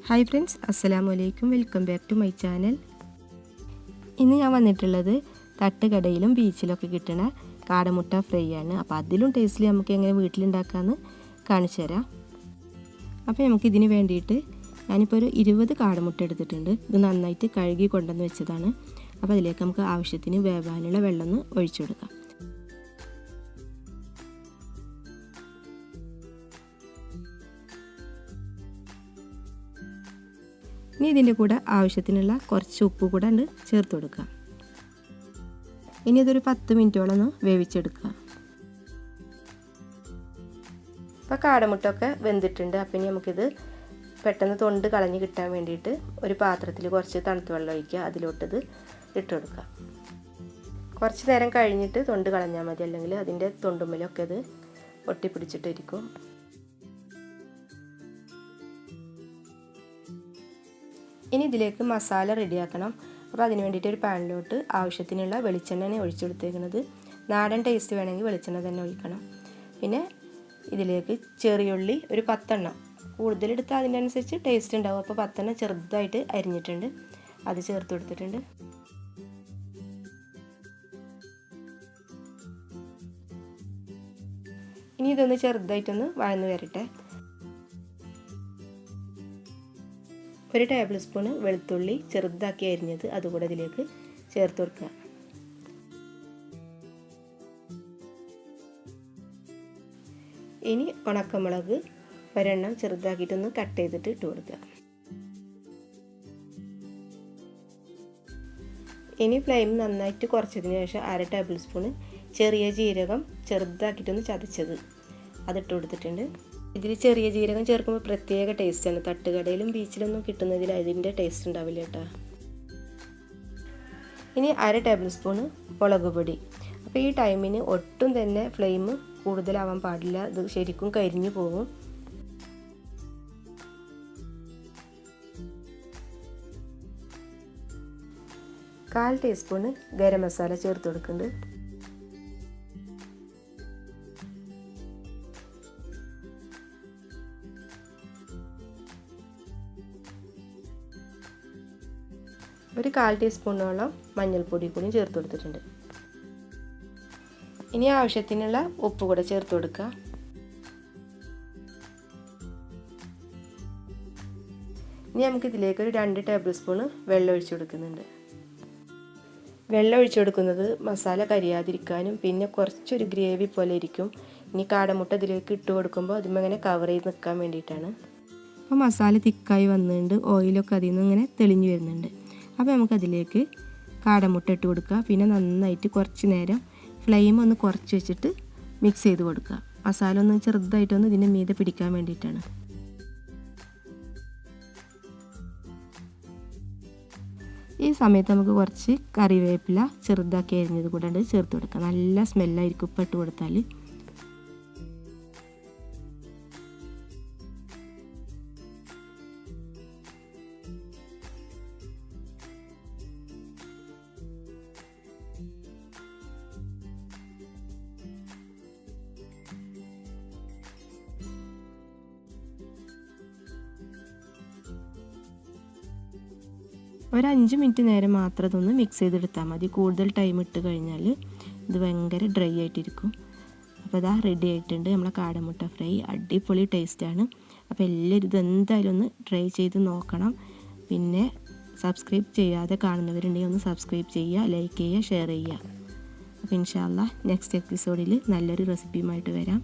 Hi friends, അസ്സലാമു അലൈക്കും. Welcome back to my channel. ഇന്ന് ഞാൻ വന്നിട്ടുള്ളത് തട്ടുകടയിലും ബീച്ചിലൊക്കെ കിട്ടുന്ന കാടമുട്ട ഫ്രൈ ആണ്. അപ്പോൾ അതിലും ടേസ്റ്റിൽ നമുക്ക് എങ്ങനെ വീട്ടിലുണ്ടാക്കാമെന്ന് കാണിച്ചു തരാം. അപ്പോൾ നമുക്കിതിന് വേണ്ടിയിട്ട് ഞാനിപ്പോൾ ഒരു 20 കാടമുട്ട എടുത്തിട്ടുണ്ട്. ഇത് നന്നായിട്ട് കഴുകി കൊണ്ടുവന്ന് വെച്ചതാണ്. അപ്പോൾ അതിലേക്ക് നമുക്ക് ആവശ്യത്തിന് വേവാനുള്ള വെള്ളം ഒന്ന് ഒഴിച്ചു കൊടുക്കാം. ഇനി ഇതിൻ്റെ കൂടെ ആവശ്യത്തിനുള്ള കുറച്ച് ഉപ്പ് കൂടെ ഉണ്ട് ചേർത്ത് കൊടുക്കുക. ഇനി ഇതൊരു 10 മിനിറ്റോളം ഒന്ന് വേവിച്ചെടുക്കുക. ഇപ്പോൾ കാടമുട്ടൊക്കെ വെന്തിട്ടുണ്ട്. അപ്പം ഇനി നമുക്കിത് പെട്ടെന്ന് തൊണ്ട് കളഞ്ഞ് കിട്ടാൻ വേണ്ടിയിട്ട് ഒരു പാത്രത്തിൽ കുറച്ച് തണുത്ത വെള്ളം ഒഴിക്കുക. അതിലോട്ടിത് ഇട്ട് കൊടുക്കുക. കുറച്ച് നേരം കഴിഞ്ഞിട്ട് തൊണ്ട് കളഞ്ഞാൽ മതി, അല്ലെങ്കിൽ അതിൻ്റെ തൊണ്ടുമ്മലൊക്കെ ഇത് ഒട്ടിപ്പിടിച്ചിട്ടിരിക്കും. ഇനി ഇതിലേക്ക് മസാല റെഡിയാക്കണം. അപ്പോൾ അതിന് വേണ്ടിയിട്ട് ഒരു പാനിലോട്ട് ആവശ്യത്തിനുള്ള വെളിച്ചെണ്ണയാണ് ഒഴിച്ചു കൊടുത്തേക്കുന്നത്. നാടൻ ടേസ്റ്റ് വേണമെങ്കിൽ വെളിച്ചെണ്ണ തന്നെ ഒഴിക്കണം. പിന്നെ ഇതിലേക്ക് ചെറിയുള്ളി ഒരു 10 എണ്ണം, കൂടുതലെടുത്താൽ അതിനനുസരിച്ച് ടേസ്റ്റ് ഉണ്ടാവും. അപ്പോൾ 10 എണ്ണം ചെറുതായിട്ട് അരിഞ്ഞിട്ടുണ്ട്, അത് ചേർത്ത് കൊടുത്തിട്ടുണ്ട്. ഇനി ഇതൊന്ന് ചെറുതായിട്ടൊന്ന് വഴന്ന് വരട്ടെ. 1 ടേബിൾ സ്പൂൺ വെളുത്തുള്ളി ചെറുതാക്കി അരിഞ്ഞത് അതുകൂടെ ഇതിലേക്ക് ചേർത്ത് കൊടുക്കുക. ഇനി ഉണക്കമുളക് ഒരെണ്ണം ചെറുതാക്കിയിട്ടൊന്ന് കട്ട് ചെയ്തിട്ട് ഇട്ട് കൊടുക്കുക. ഇനി ഫ്ലെയിം നന്നായിട്ട് കുറച്ചതിന് ശേഷം 1/2 ടേബിൾ സ്പൂൺ ചെറിയ ജീരകം ചെറുതാക്കിയിട്ടൊന്ന് ചതച്ചത് അതിട്ട് കൊടുത്തിട്ടുണ്ട്. ഇതിൽ ചെറിയ ജീരകം ചേർക്കുമ്പോൾ പ്രത്യേക ടേസ്റ്റാണ്. തട്ടുകടയിലും ബീച്ചിലൊന്നും കിട്ടുന്നതിൽ അതിൻ്റെ ടേസ്റ്റ് ഉണ്ടാവില്ല കേട്ടോ. ഇനി 1/2 ടേബിൾ സ്പൂണ് മുളക് പൊടി. അപ്പോൾ ഈ ടൈമിന് ഒട്ടും തന്നെ ഫ്ലെയിം കൂടുതലാവാൻ പാടില്ല, ഇത് ശരിക്കും കരിഞ്ഞു പോകും. കാൽ ടീസ്പൂണ് ഗരം മസാല ചേർത്ത് കൊടുക്കുന്നുണ്ട്. ഒരു 1/4 ടീസ്പൂണോളം മഞ്ഞൾപ്പൊടി കൂടി ചേർത്ത് കൊടുത്തിട്ടുണ്ട്. ഇനി ആവശ്യത്തിനുള്ള ഉപ്പ് കൂടെ ചേർത്ത് കൊടുക്കുക. ഇനി നമുക്കിതിലേക്ക് ഒരു 2 ടേബിൾ സ്പൂണ് വെള്ളം ഒഴിച്ചു കൊടുക്കുന്നുണ്ട്. വെള്ളം ഒഴിച്ചു കൊടുക്കുന്നത് മസാല കരിയാതിരിക്കാനും പിന്നെ കുറച്ചൊരു ഗ്രേവി പോലെ ഇരിക്കും. ഇനി കാടമുട്ട ഇതിലേക്ക് ഇട്ട് കൊടുക്കുമ്പോൾ അതിങ്ങനെ കവർ ചെയ്ത് നിൽക്കാൻ വേണ്ടിയിട്ടാണ്. അപ്പോൾ മസാല തിക്കായി വന്നിട്ടുണ്ട്, ഓയിലൊക്കെ അതിൽ നിന്ന് ഇങ്ങനെ തെളിഞ്ഞു വരുന്നുണ്ട്. അപ്പോൾ നമുക്കതിലേക്ക് കാടമുട്ട ഇട്ട് കൊടുക്കുക. പിന്നെ നന്നായിട്ട് കുറച്ച് നേരം ഫ്ലെയിം ഒന്ന് കുറച്ച് വെച്ചിട്ട് മിക്സ് ചെയ്ത് കൊടുക്കുക. മസാല ഒന്ന് ചെറുതായിട്ടൊന്ന് ഇതിൻ്റെ മീതെ പിടിക്കാൻ വേണ്ടിയിട്ടാണ്. ഈ സമയത്ത് നമുക്ക് കുറച്ച് കറിവേപ്പില ചെറുതാക്കി അരിഞ്ഞത് കൂടെ ചേർത്ത് കൊടുക്കുക. നല്ല സ്മെല്ലായിരിക്കും ഉപ്പ് ഇട്ട് കൊടുത്താൽ. ഒരു 5 മിനിറ്റ് നേരം മാത്രം ഇതൊന്ന് മിക്സ് ചെയ്തെടുത്താൽ മതി. കൂടുതൽ ടൈം ഇട്ട് കഴിഞ്ഞാൽ ഇത് ഭയങ്കര ഡ്രൈ ആയിട്ടിരിക്കും. അപ്പോൾ ഇതാ റെഡി ആയിട്ടുണ്ട് നമ്മളെ കാടമുട്ട ഫ്രൈ. അടിപൊളി ടേസ്റ്റാണ്. അപ്പോൾ എല്ലാവരും ഇതെന്തായാലും ഒന്ന് ട്രൈ ചെയ്ത് നോക്കണം. പിന്നെ സബ്സ്ക്രൈബ് ചെയ്യാതെ കാണുന്നവരുണ്ടെങ്കിൽ ഒന്ന് സബ്സ്ക്രൈബ് ചെയ്യുക, ലൈക്ക് ചെയ്യുക, ഷെയർ ചെയ്യുക. അപ്പോൾ ഇൻഷാ അല്ലാഹ് നെക്സ്റ്റ് എപ്പിസോഡിൽ നല്ലൊരു റെസിപ്പിയുമായിട്ട് വരാം.